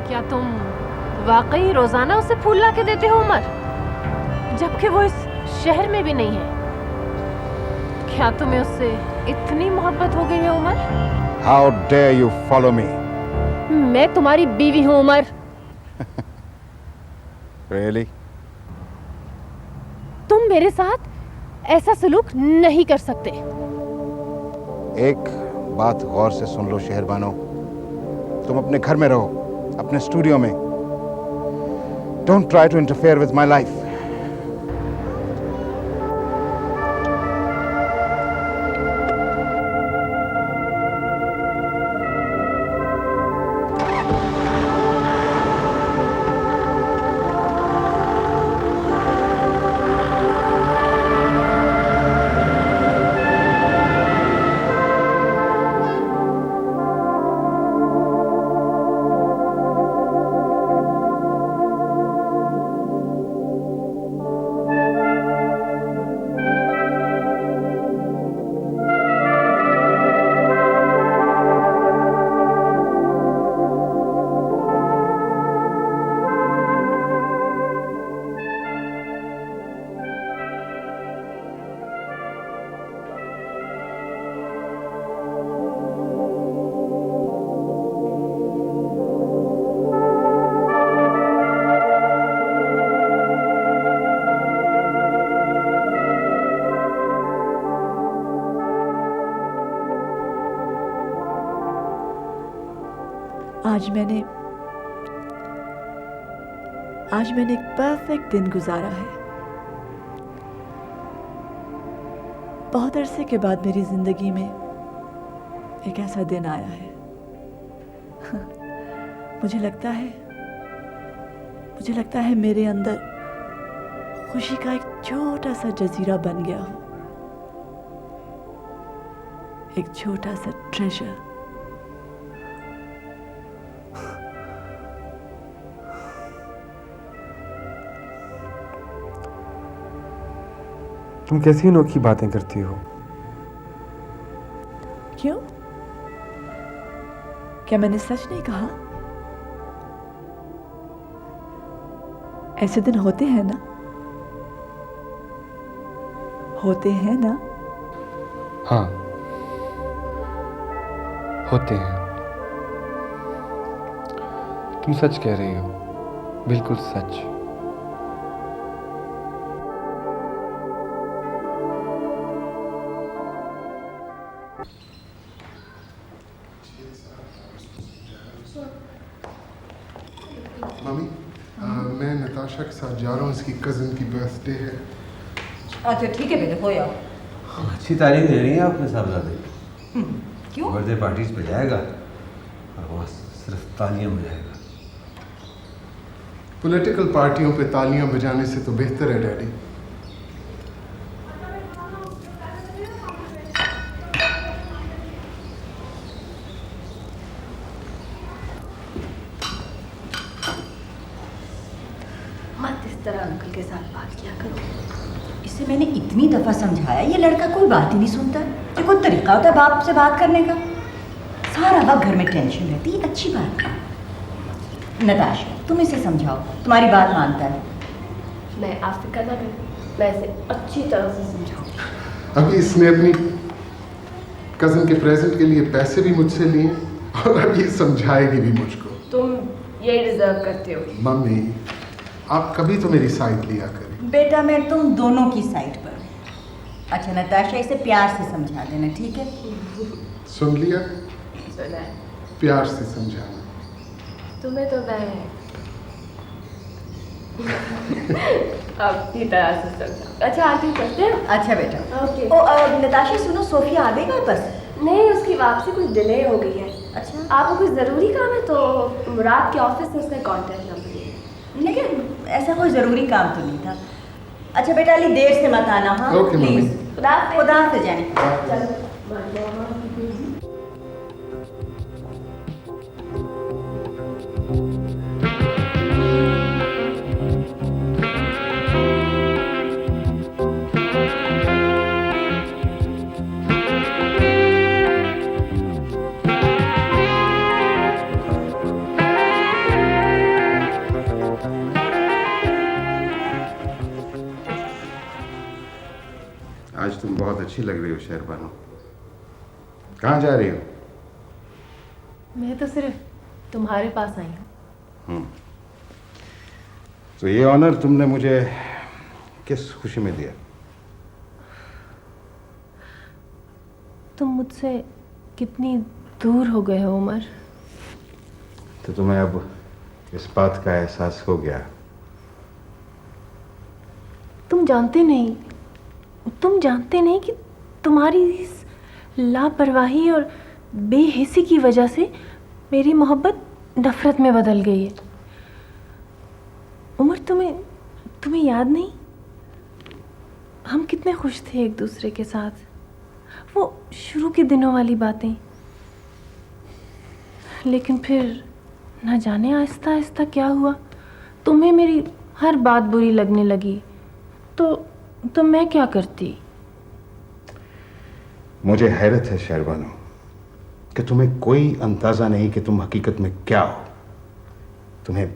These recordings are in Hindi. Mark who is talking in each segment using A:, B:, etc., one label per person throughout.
A: क्या तुम वाकई रोजाना उसे फूल ला के देते हो उमर, जबकि वो इस शहर में भी नहीं है? क्या तुम्हें उससे इतनी मोहब्बत हो गई है Umar?
B: How dare you follow me?
A: मैं तुम्हारी बीवी हूँ उमर।
B: Really?
A: तुम मेरे साथ ऐसा सलूक नहीं कर सकते।
B: एक बात गौर से सुन लो शहरबानो, तुम अपने घर में रहो, अपने स्टूडियो में। Don't try to interfere with my life.
C: आज मैंने एक परफेक्ट दिन गुजारा है। बहुत अरसे के बाद मेरी जिंदगी में एक ऐसा दिन आया है। मुझे लगता है मेरे अंदर खुशी का एक छोटा सा जजीरा बन गया हो, एक छोटा सा ट्रेजर।
D: तुम कैसी अनोखी बातें करती हो?
C: क्यों? क्या मैंने सच नहीं कहा? ऐसे दिन होते हैं ना, होते हैं ना?
D: हाँ, होते हैं। तुम सच कह रही हो, बिल्कुल सच।
E: मम्मी, मैं नताशा के साथ जा रहा हूँ, इसकी कज़न की बर्थडे है।
F: अच्छा ठीक है बेटे, हो जाओ।
G: अच्छी तारीफ दे रही हैं आपने साहबजादे।
F: क्यों?
G: बर्थडे पार्टीज पे जाएगा और वहाँ सिर्फ तालियां बजाएगा।
E: पॉलिटिकल पार्टियों पे तालियां बजाने से तो बेहतर है डैडी।
F: मत इस तरह अंकल के साथ बात किया करो। इसे मैंने इतनी दफा समझाया, ये लड़का कोई बात ही नहीं सुनता। ये कोई तरीका होता है बाप से बात करने का? सारा वक्त घर में टेंशन रहती है, अच्छी बात है। नताशा, तुम इसे समझाओ, तुम्हारी बात मानता है।
A: नहीं, आप फिक्र ना करें, मैं इसे अच्छी तरह से समझाऊंगी।
E: अभी इसने अपनी कज़न के प्रेजेंट के लिए पैसे भी मुझसे लिए और अब ये समझाएगी भी मुझको।
A: तुम यही डिजर्व करते हो।
E: मम्मी, आप कभी तो मेरी साइड लिया करें।
F: बेटा, मैं तुम दोनों की साइड पर हूँ। अच्छा नताशा, इसे प्यार से समझा देना, ठीक है?
E: सुन लिया?
A: सुना है।
E: प्यार से समझाना।
A: तुम्हें तो मैं अपनी तरह से समझा। अच्छा आंटी, करते हैं।
F: अच्छा बेटा।
A: ओके।
F: नताशा सुनो, सोफिया आ गई वापस?
A: नहीं, उसकी वापसी कुछ डिले हो गई है।
F: अच्छा,
A: आपको कुछ ज़रूरी काम है तो मुराद के ऑफिस से उसका कांटेक्ट नंबर दिए।
F: लेकिन ऐसा कोई ज़रूरी काम तो नहीं था। अच्छा बेटा, अली देर से मत आना। हाँ
E: ओके, मम्मी।
F: प्लीज। खुदा हाफिज़ जाने।
A: चलो।
B: अच्छी लग रही हो शहरबानो। कहाँ जा रही हो?
A: मैं तो सिर्फ तुम्हारे पास आई हूँ।
B: तो ये ऑनर तुमने मुझे किस खुशी में दिया?
A: तुम मुझसे कितनी दूर हो गए हो उमर।
B: तो तुम्हें अब इस बात का एहसास हो गया?
A: तुम जानते नहीं कि तुम्हारी इस लापरवाही और बेहिसी की वजह से मेरी मोहब्बत नफरत में बदल गई है। उमर, तुम्हें याद नहीं हम कितने खुश थे एक दूसरे के साथ? वो शुरू के दिनों वाली बातें। लेकिन फिर न जाने आहिस्ता आहिस्ता क्या हुआ, तुम्हें मेरी हर बात बुरी लगने लगी। तो मैं क्या करती?
B: मुझे हैरत है शहरबानो कि तुम्हें कोई अंदाजा नहीं कि तुम हकीकत में क्या हो। तुम्हें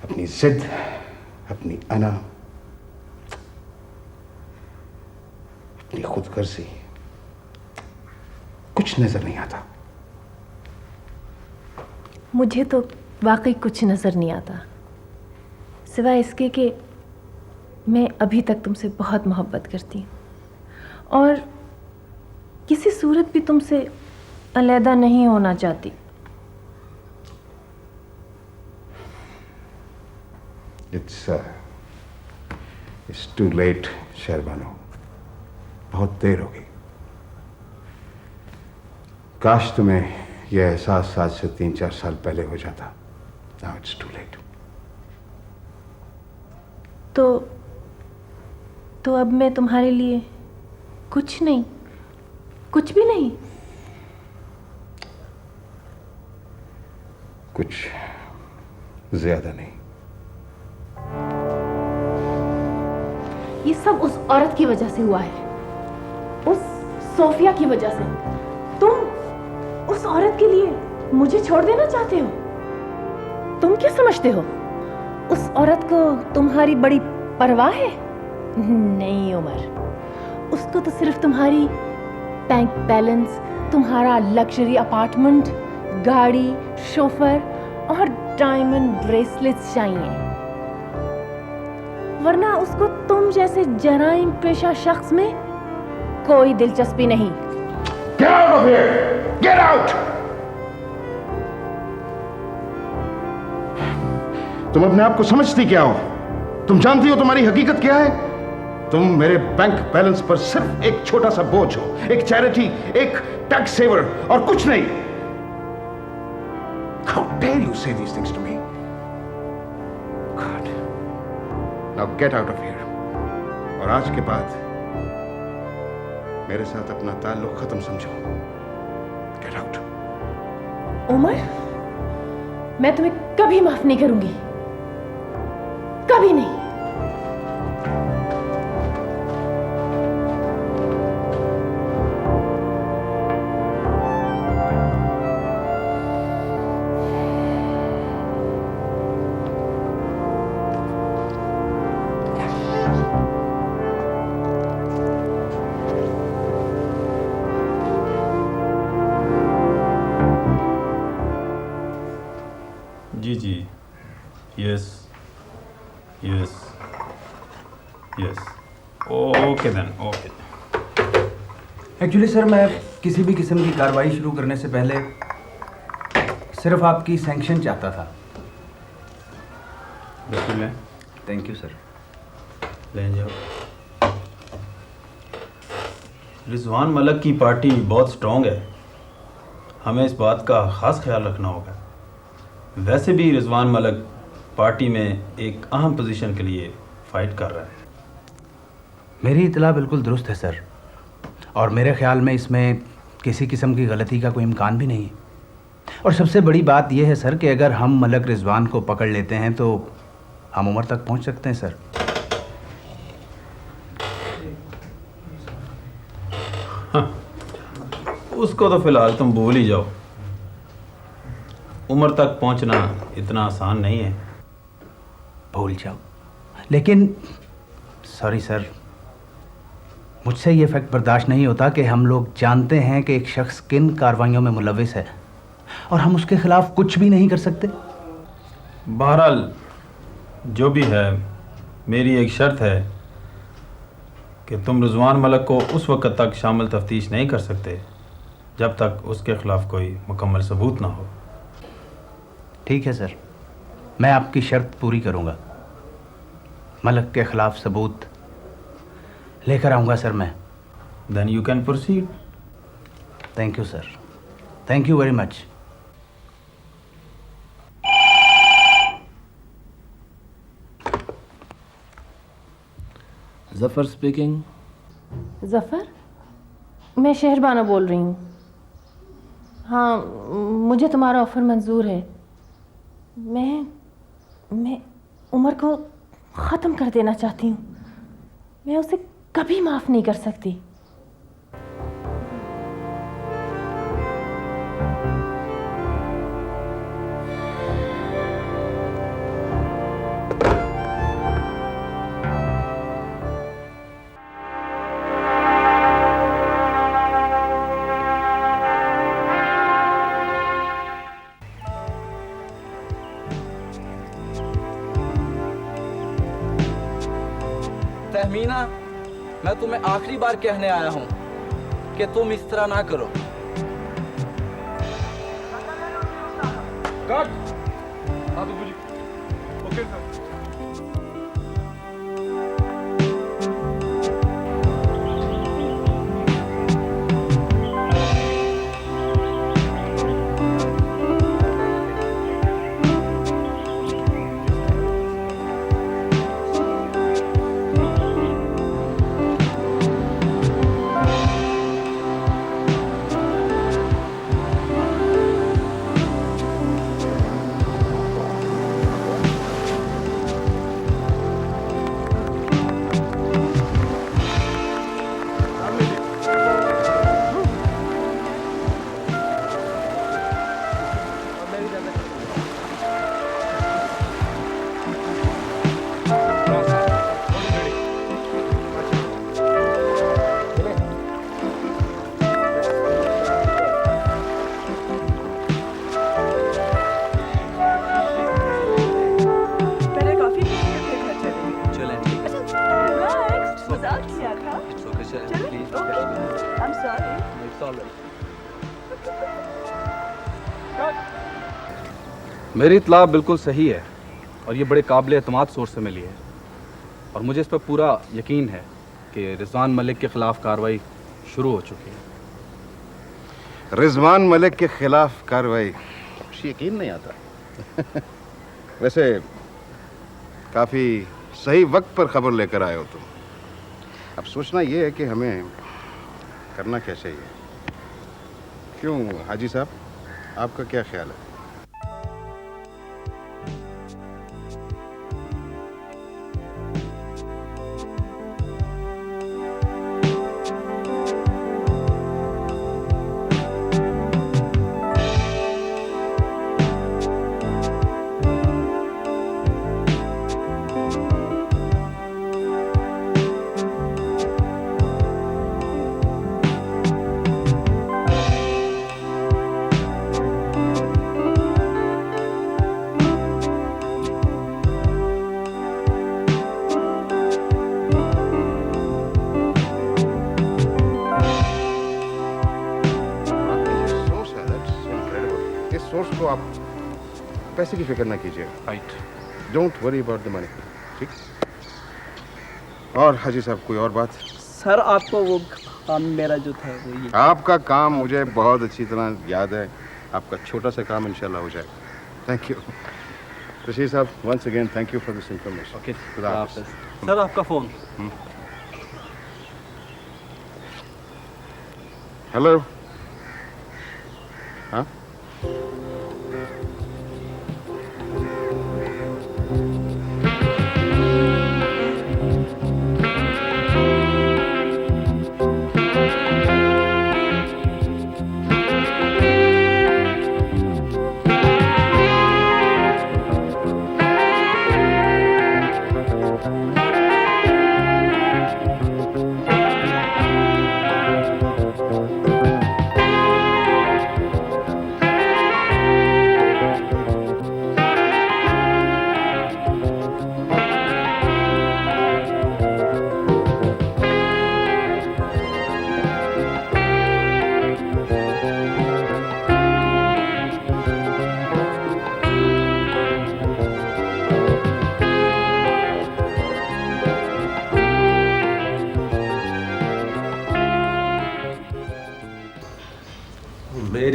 B: अपनी जिद, अपनी अना, अपनी खुदगर्जी कुछ नजर नहीं आता।
A: मुझे तो वाकई कुछ नजर नहीं आता, सिवाय इसके कि मैं अभी तक तुमसे बहुत मोहब्बत करती हूँ और किसी सूरत भी तुमसे अलहदा नहीं होना चाहती।
B: It's too late शहरबानो, बहुत देर हो गई। काश तुम्हें यह एहसास आज से 3-4 साल पहले हो जाता। Now it's too late।
A: तो अब मैं तुम्हारे लिए कुछ नहीं, कुछ भी नहीं।
B: कुछ ज्यादा नहीं।
A: ये सब उस औरत की वजह से हुआ है, उस सोफिया की वजह से। तुम उस औरत के लिए मुझे छोड़ देना चाहते हो? तुम क्या समझते हो उस औरत को तुम्हारी बड़ी परवाह है? नहीं उमर, उसको तो सिर्फ तुम्हारी बैंक बैलेंस, तुम्हारा लग्जरी अपार्टमेंट, गाड़ी, शोफर और डायमंड ब्रेसलेट्स चाहिए, वरना उसको तुम जैसे जराइम पेशा शख्स में कोई दिलचस्पी नहीं।
B: Get out of here! Get out! तुम अपने आप को समझती क्या हो? तुम जानती हो तुम्हारी हकीकत क्या है? तुम मेरे बैंक बैलेंस पर सिर्फ एक छोटा सा बोझ हो, एक चैरिटी, एक टैक्स सेवर और कुछ नहीं। How dare you say these things to me? God. Now get out of here. और आज के बाद मेरे साथ अपना ताल्लुक खत्म समझो। Get out.
A: उमर, मैं तुम्हें कभी माफ नहीं करूंगी, कभी नहीं।
H: जी, yes, okay then, okay.
I: Actually sir, मैं किसी भी किस्म की कार्रवाई शुरू करने से पहले सिर्फ आपकी सैंक्शन चाहता था।
H: बिल्कुल है।
I: Thank you sir.
H: ले जाओ। रिजवान मलक की पार्टी बहुत स्ट्रॉन्ग है, हमें इस बात का ख़ास ख्याल रखना होगा। वैसे भी रिजवान मलक पार्टी में एक अहम पोजीशन के लिए फ़ाइट कर रहा है।
I: मेरी इतला बिल्कुल दुरुस्त है सर, और मेरे ख्याल में इसमें किसी किस्म की गलती का कोई इम्कान भी नहीं। और सबसे बड़ी बात यह है सर कि अगर हम मलक रिजवान को पकड़ लेते हैं तो हम उमर तक पहुंच सकते हैं सर।
H: हाँ, उसको तो फ़िलहाल तुम भूल ही जाओ। उमर तक पहुंचना इतना आसान नहीं है।
I: भूल जाओ, लेकिन सॉरी सर, मुझसे ये फैक्ट बर्दाश्त नहीं होता कि हम लोग जानते हैं कि एक शख्स किन कार्रवाइयों में मुलविस है और हम उसके खिलाफ कुछ भी नहीं कर सकते।
H: बहरहाल जो भी है, मेरी एक शर्त है कि तुम रिजवान मलक को उस वक्त तक शामिल तफ्तीश नहीं कर सकते जब तक उसके खिलाफ कोई मुकम्मल सबूत ना हो।
I: ठीक है सर, मैं आपकी शर्त पूरी करूंगा। मलक के खिलाफ सबूत लेकर आऊंगा सर मैं।
H: Then you can proceed.
I: Thank you sir, thank you very much.
J: Zafar speaking.
A: Zafar, मैं शहरबानो बोल रही हूँ। हाँ, मुझे तुम्हारा ऑफ़र मंजूर है। मैं उमर को ख़त्म कर देना चाहती हूँ। मैं उसे कभी माफ़ नहीं कर सकती।
J: तहमीना, मैं तुम्हें आखिरी बार कहने आया हूं कि तुम इस तरह ना करो।
D: Okay sir.
J: मेरी इत्तला बिल्कुल सही है और ये बड़े काबिल एतमाद सोर्स से मिली है और मुझे इस पर पूरा यकीन है कि रिजवान मलिक के ख़िलाफ़ कार्रवाई शुरू हो चुकी है।
B: रिजवान मलिक के खिलाफ कार्रवाई, कुछ यकीन नहीं आता। वैसे काफ़ी सही वक्त पर खबर लेकर आए हो तुम। अब सोचना ये है कि हमें करना क्या चाहिए। क्यों हाजी साहब, आपका क्या ख्याल है? सोर्स को आप पैसे की फिक्र ना कीजिए।
J: Right,
B: don't worry about the money. ठीक। और हाजी साहब कोई और बात?
K: सर आपको वो काम मेरा जो था वो ये।
B: आपका काम मुझे बहुत अच्छी तरह याद है। आपका छोटा सा काम इंशाल्लाह हो जाए। Thank you Rashid sahab, once again thank you for this information.
J: Okay,
B: खुदा हाफिज़।
J: सर आपका फ़ोन।
B: हेलो। हाँ,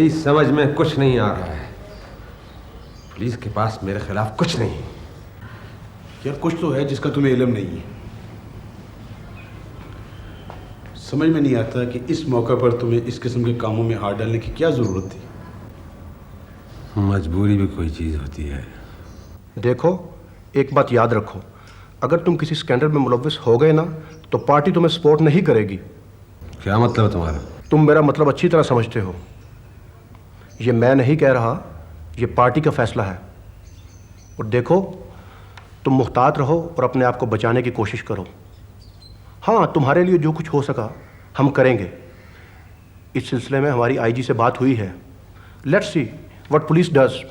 G: मेरी समझ में कुछ नहीं आ रहा है। पुलिस के पास मेरे खिलाफ कुछ नहीं।
L: यार कुछ तो है जिसका तुम्हें इल्म नहीं है। समझ में नहीं आता कि इस मौके पर तुम्हें इस किस्म के कामों में हाथ डालने की क्या जरूरत थी।
G: मजबूरी भी कोई चीज होती है।
M: देखो, एक बात याद रखो, अगर तुम किसी स्कैंडल में मुलव्विस हो गए ना तो पार्टी तुम्हें सपोर्ट नहीं करेगी।
G: क्या मतलब तुम्हारा?
M: तुम मेरा मतलब अच्छी तरह समझते हो। ये मैं नहीं कह रहा, ये पार्टी का फैसला है। और देखो, तुम मुहतात रहो और अपने आप को बचाने की कोशिश करो। हाँ, तुम्हारे लिए जो कुछ हो सका हम करेंगे। इस सिलसिले में हमारी आईजी से बात हुई है। Let's see what police does.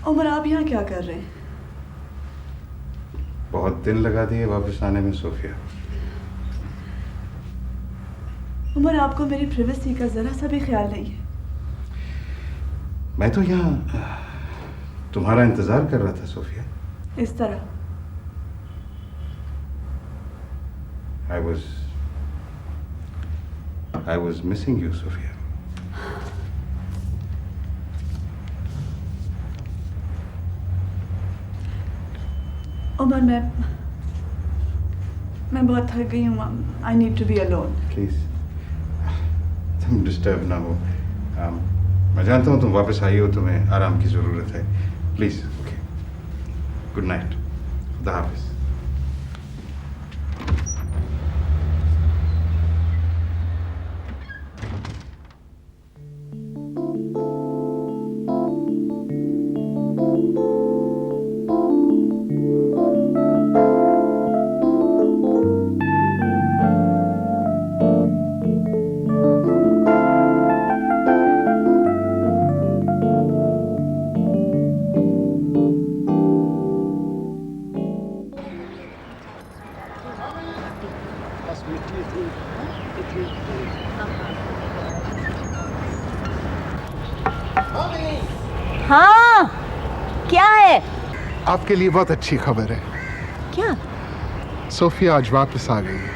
C: Umar, आप यहाँ क्या कर रहे हैं?
E: बहुत दिन लगा दिए वापस आने में सोफिया।
C: उमर, आपको मेरी प्राइवेसी का जरा सा भी ख्याल नहीं है।
E: मैं तो यहाँ तुम्हारा इंतजार कर रहा था सोफिया।
C: इस तरह
E: I was missing you, Sophia.
C: Umar, मैं बहुत थक गई हूँ। I need to be alone.
E: Please, तुम डिस्टर्ब ना हो। मैं जानता हूँ तुम वापस आई हो, तुम्हें आराम की ज़रूरत है। प्लीज़, ओके, गुड नाइट, खुदा हाफिज़।
F: हाँ, क्या है?
E: आपके लिए बहुत अच्छी खबर है।
F: क्या?
E: सोफिया आज वापस आ गई है।